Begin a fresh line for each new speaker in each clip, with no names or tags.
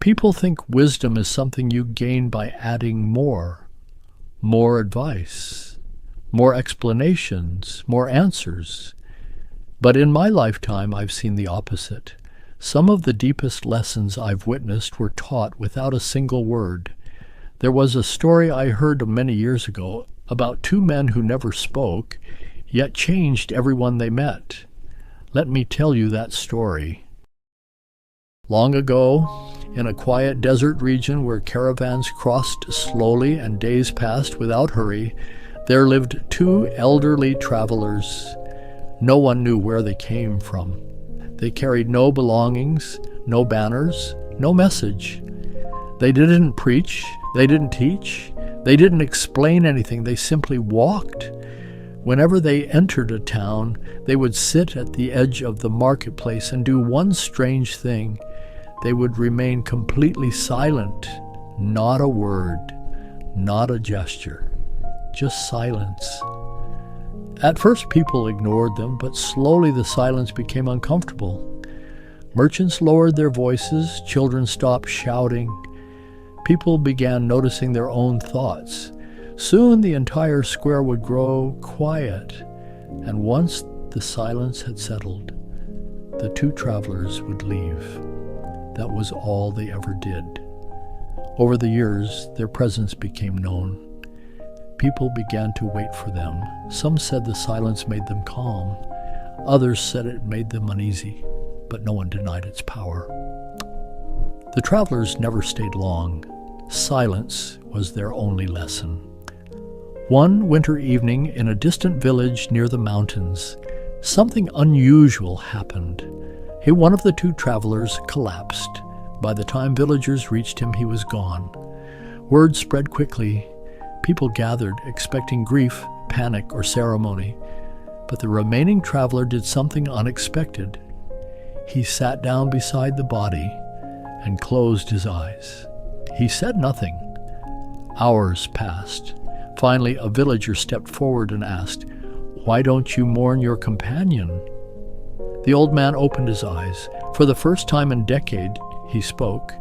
People think wisdom is something you gain by adding more advice, more explanations, more answers. But in my lifetime, I've seen the opposite. Some of the deepest lessons I've witnessed were taught without a single word. There was a story I heard many years ago about two men who never spoke, yet changed everyone they met. Let me tell you that story. Long ago, in a quiet desert region where caravans crossed slowly and days passed without hurry, there lived two elderly travelers. No one knew where they came from. They carried no belongings, no banners, no message. They didn't preach, they didn't teach, they didn't explain anything, they simply walked. Whenever they entered a town, they would sit at the edge of the marketplace and do one strange thing. They would remain completely silent, not a word, not a gesture, just silence. At first people ignored them, but slowly the silence became uncomfortable. Merchants lowered their voices, children stopped shouting. People began noticing their own thoughts. Soon the entire square would grow quiet, and once the silence had settled, the two travelers would leave. That was all they ever did. Over the years, their presence became known. People began to wait for them. Some said the silence made them calm. Others said it made them uneasy, but no one denied its power. The travelers never stayed long. Silence was their only lesson. One winter evening in a distant village near the mountains, something unusual happened. One of the two travelers collapsed. By the time villagers reached him, he was gone. Word spread quickly. People gathered, expecting grief, panic, or ceremony. But the remaining traveler did something unexpected. He sat down beside the body and closed his eyes. He said nothing. Hours passed. Finally, a villager stepped forward and asked, "Why don't you mourn your companion?" The old man opened his eyes. For the first time in a decade, he spoke,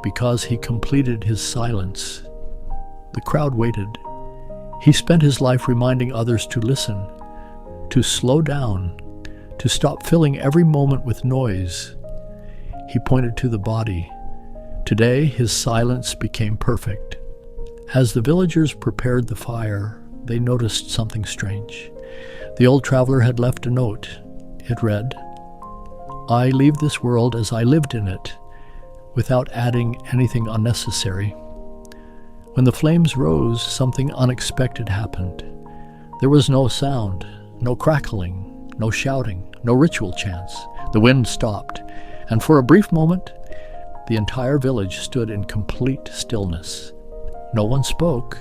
because he completed his silence. The crowd waited. He spent his life reminding others to listen, to slow down, to stop filling every moment with noise. He pointed to the body. Today, his silence became perfect. As the villagers prepared the fire, they noticed something strange. The old traveler had left a note. It read, "I leave this world as I lived in it, without adding anything unnecessary." When the flames rose, something unexpected happened. There was no sound, no crackling, no shouting, no ritual chants. The wind stopped, and for a brief moment, the entire village stood in complete stillness. No one spoke,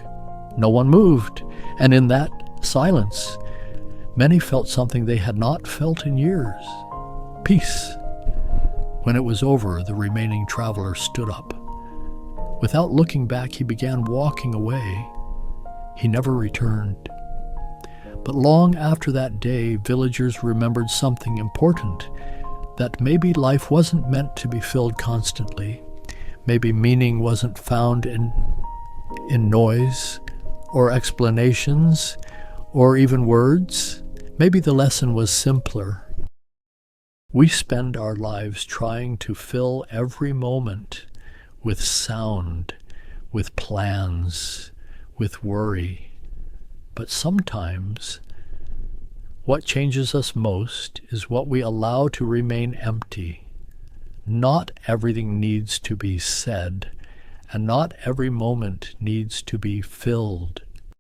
no one moved, and in that silence, many felt something they had not felt in years: peace. When it was over, the remaining traveler stood up. Without looking back, he began walking away. He never returned. But long after that day, villagers remembered something important, that maybe life wasn't meant to be filled constantly. Maybe meaning wasn't found in noise or explanations or even words. Maybe the lesson was simpler. We spend our lives trying to fill every moment with sound, with plans, with worry. But sometimes what changes us most is what we allow to remain empty. Not everything needs to be said, and not every moment needs to be filled.